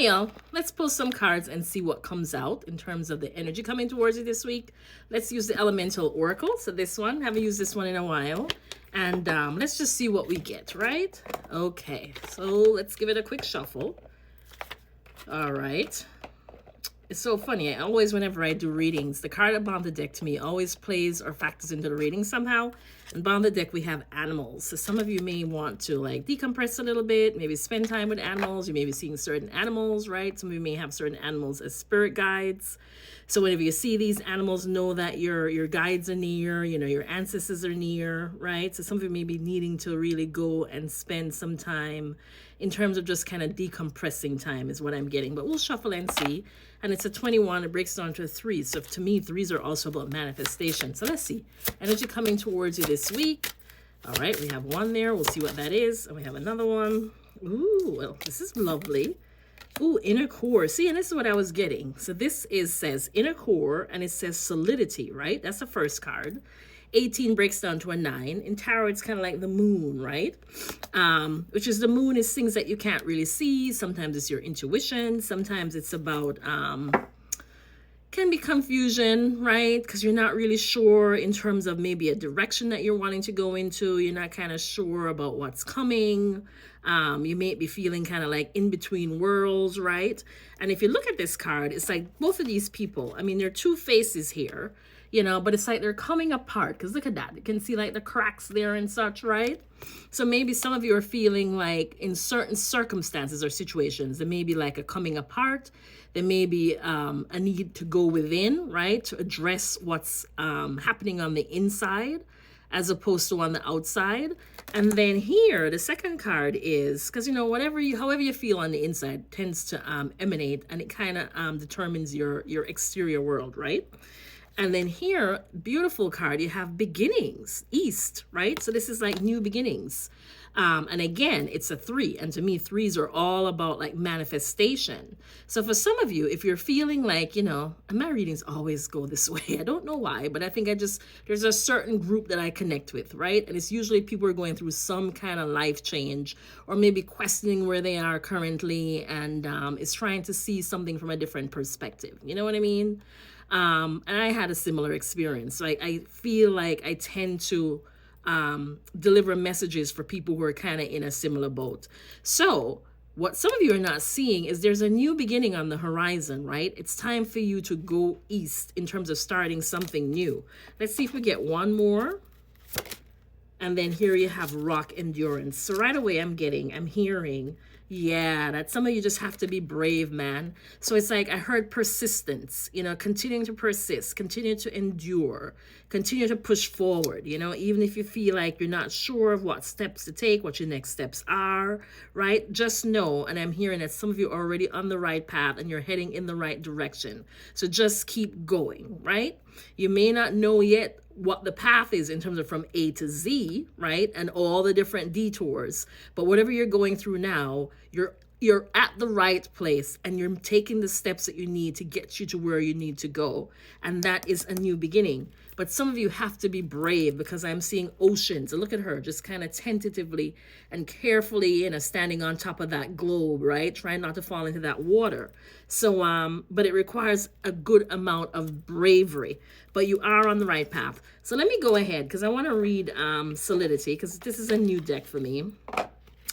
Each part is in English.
Hey y'all, let's pull some cards and see what comes out in terms of the energy coming towards you this week. Let's use the Elemental Oracle. So this one, haven't used this one in a while. And let's just see what we get, right? Okay, so let's give it a quick shuffle. All right. It's so funny. I always, whenever I do readings, the card above the deck to me always plays or factors into the reading somehow. And bottom of the deck, we have animals. So some of you may want to like decompress a little bit, maybe spend time with animals. You may be seeing certain animals, right? Some of you may have certain animals as spirit guides. So whenever you see these animals, know that your guides are near, you know, your ancestors are near, right? So some of you may be needing to really go and spend some time in terms of just kind of decompressing time is what I'm getting. But we'll shuffle and see. And it's a 21, it breaks down to a 3. So to me, 3s are also about manifestation. So let's see. Energy coming towards you this week. All right, we have one there. We'll see what that is. And we have another one. Ooh, well, this is lovely. Ooh, inner core. See, and this is what I was getting. So this says inner core, and it says solidity, right? That's the first card. 18 breaks down to a 9. In tarot, it's kind of like the moon, right? Which is the moon is things that you can't really see. Sometimes it's your intuition. Sometimes it's about can be confusion, right? Because you're not really sure in terms of maybe a direction that you're wanting to go into. You're not kind of sure about what's coming. You may be feeling kind of like in between worlds, right? And if you look at this card, it's like both of these people, I mean, there are two faces here, you know, but it's like they're coming apart because look at that. You can see like the cracks there and such, right? So maybe some of you are feeling like in certain circumstances or situations, there may be like a coming apart. There may be a need to go within, right? To address what's happening on the inside as opposed to on the outside. And then here, the second card is, because, you know, however you feel on the inside tends to emanate, and it kind of determines your exterior world, right? And then here, beautiful card, you have beginnings, east, right? So this is like new beginnings. And again, it's a 3. And to me, 3s are all about like manifestation. So for some of you, if you're feeling like, you know, and my readings always go this way. I don't know why, but I think there's a certain group that I connect with, right? And it's usually people who are going through some kind of life change or maybe questioning where they are currently and is trying to see something from a different perspective. You know what I mean? And I had a similar experience. So I feel like I tend to deliver messages for people who are kind of in a similar boat. So what some of you are not seeing is there's a new beginning on the horizon, right? It's time for you to go east in terms of starting something new. Let's see if we get one more. And then here you have rock endurance. So right away I'm hearing, yeah, that some of you just have to be brave, man. So it's like I heard persistence, you know, continuing to persist, continue to endure, continue to push forward, you know, even if you feel like you're not sure of what steps to take, what your next steps are, right? Just know, and I'm hearing that some of you are already on the right path and you're heading in the right direction. So just keep going, right? You may not know yet what the path is in terms of from A to Z, right? And all the different detours. But whatever you're going through now, you're at the right place and you're taking the steps that you need to get you to where you need to go. And that is a new beginning. But some of you have to be brave because I'm seeing oceans. And look at her just kind of tentatively and carefully, you know, standing on top of that globe, right? Trying not to fall into that water. So, but it requires a good amount of bravery. But you are on the right path. So let me go ahead because I want to read Solidity because this is a new deck for me.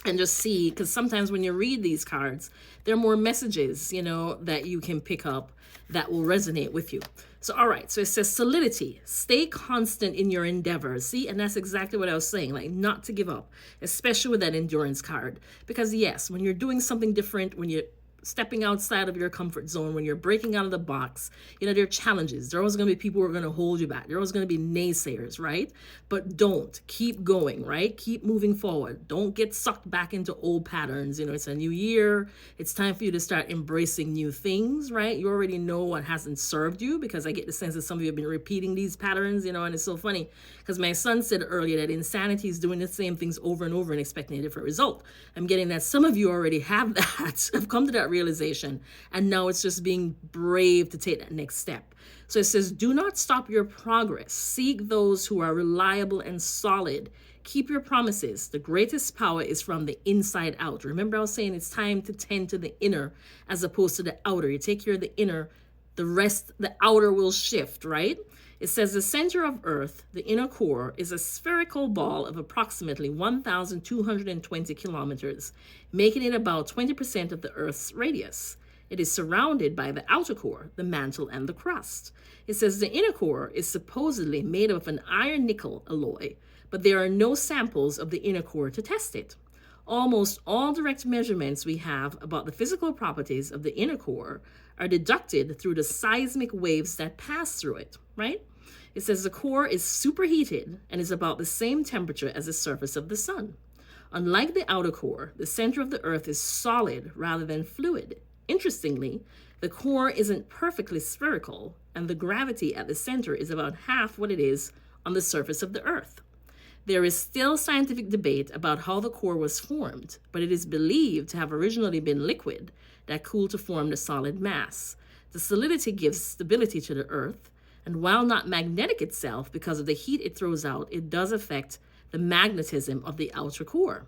And just see, because sometimes when you read these cards, there are more messages, you know, that you can pick up that will resonate with you. So, all right. So it says solidity, stay constant in your endeavors. See, and that's exactly what I was saying, like not to give up, especially with that endurance card. Because yes, when you're doing something different, when you're stepping outside of your comfort zone, when you're breaking out of the box, you know, there are challenges. There are always going to be people who are going to hold you back. There are always going to be naysayers, right? But don't. Keep going, right? Keep moving forward. Don't get sucked back into old patterns. You know, it's a new year. It's time for you to start embracing new things, right? You already know what hasn't served you because I get the sense that some of you have been repeating these patterns, you know, and it's so funny because my son said earlier that insanity is doing the same things over and over and expecting a different result. I'm getting that some of you already have that, have come to that realization, and now it's just being brave to take that next step. So it says, do not stop your progress. Seek those who are reliable and solid Keep your promises. The greatest power is from the inside out. Remember, I was saying it's time to tend to the inner as opposed to the outer. You take care of the inner, the rest, the outer will shift, right? It says the center of Earth, the inner core, is a spherical ball of approximately 1,220 kilometers, making it about 20% of the Earth's radius. It is surrounded by the outer core, the mantle, and the crust. It says the inner core is supposedly made of an iron-nickel alloy, but there are no samples of the inner core to test it. Almost all direct measurements we have about the physical properties of the inner core are deducted through the seismic waves that pass through it, right? It says the core is superheated and is about the same temperature as the surface of the sun. Unlike the outer core, the center of the Earth is solid rather than fluid. Interestingly, the core isn't perfectly spherical, and the gravity at the center is about half what it is on the surface of the Earth. There is still scientific debate about how the core was formed, but it is believed to have originally been liquid that cooled to form the solid mass. The solidity gives stability to the Earth, and while not magnetic itself because of the heat it throws out, it does affect the magnetism of the outer core.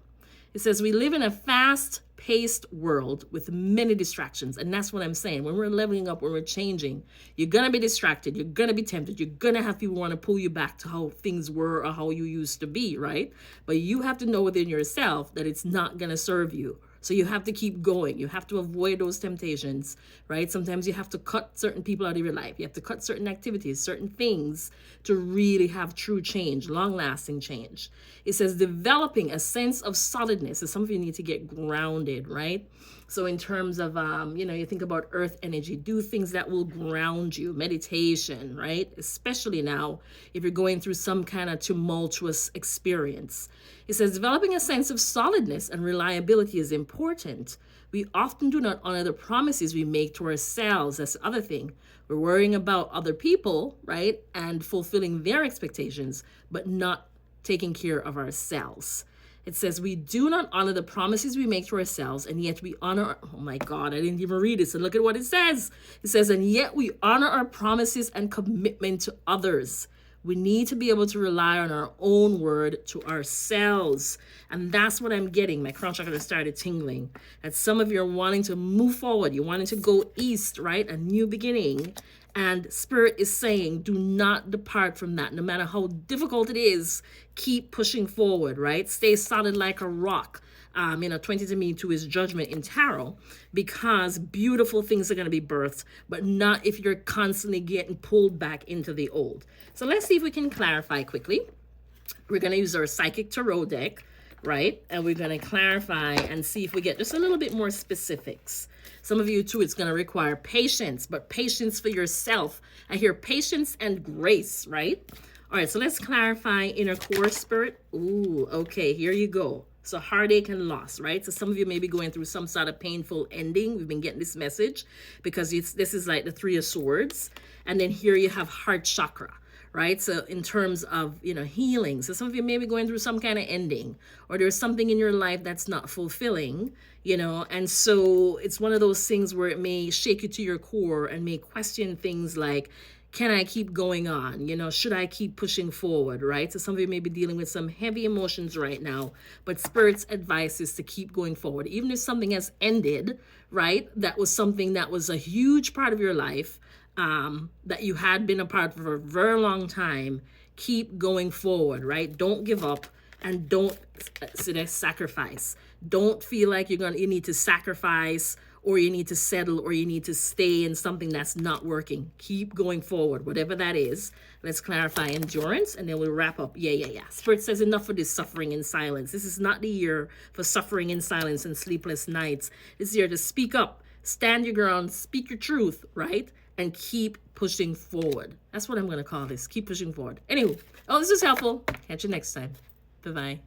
It says we live in a fast-paced world with many distractions, and that's what I'm saying. When we're leveling up, when we're changing, you're going to be distracted, you're going to be tempted, you're going to have people want to pull you back to how things were or how you used to be, right? But you have to know within yourself that it's not going to serve you. So you have to keep going. You have to avoid those temptations, right? Sometimes you have to cut certain people out of your life. You have to cut certain activities, certain things to really have true change, long-lasting change. It says developing a sense of solidness. So some of you need to get grounded, right? So in terms of, you think about earth energy, do things that will ground you, meditation, right? Especially now, if you're going through some kind of tumultuous experience. It says developing a sense of solidness and reliability is important. We often do not honor the promises we make to ourselves. That's the other thing. We're worrying about other people, right? And fulfilling their expectations, but not taking care of ourselves. It says we do not honor the promises we make to ourselves, and yet we honor, oh my God, I didn't even read it, so look at what it says. It says, and yet we honor our promises and commitment to others. We need to be able to rely on our own word to ourselves. And that's what I'm getting. My crown chakra started tingling. That some of you are wanting to move forward. You're wanting to go east, right? A new beginning. And Spirit is saying, do not depart from that. No matter how difficult it is, keep pushing forward, right? Stay solid like a rock. 20 is judgment in tarot, because beautiful things are going to be birthed, but not if you're constantly getting pulled back into the old. So let's see if we can clarify quickly. We're going to use our Psychic Tarot deck, right? And we're going to clarify and see if we get just a little bit more specifics. Some of you too, it's going to require patience, but patience for yourself. I hear patience and grace, right? All right, so let's clarify inner core, Spirit. Ooh, okay, here you go. So heartache and loss, right? So some of you may be going through some sort of painful ending. We've been getting this message because this is like the Three of Swords. And then here you have heart chakra, right? So in terms of, healing. So some of you may be going through some kind of ending, or there's something in your life that's not fulfilling, and so it's one of those things where it may shake you to your core and may question things like, can I keep going on? Should I keep pushing forward, right? So some of you may be dealing with some heavy emotions right now, but Spirit's advice is to keep going forward. Even if something has ended, right? That was something that was a huge part of your life, that you had been a part of for a very long time. Keep going forward, right? Don't give up, and don't sacrifice. Don't feel like you need to sacrifice, or you need to settle, or you need to stay in something that's not working. Keep going forward, whatever that is. Let's clarify endurance, and then we'll wrap up. Yeah. Spirit says enough for this suffering in silence. This is not the year for suffering in silence and sleepless nights. This year to speak up, stand your ground, speak your truth, right? And keep pushing forward. That's what I'm going to call this. Keep pushing forward. Anyway, this is helpful. Catch you next time. Bye-bye.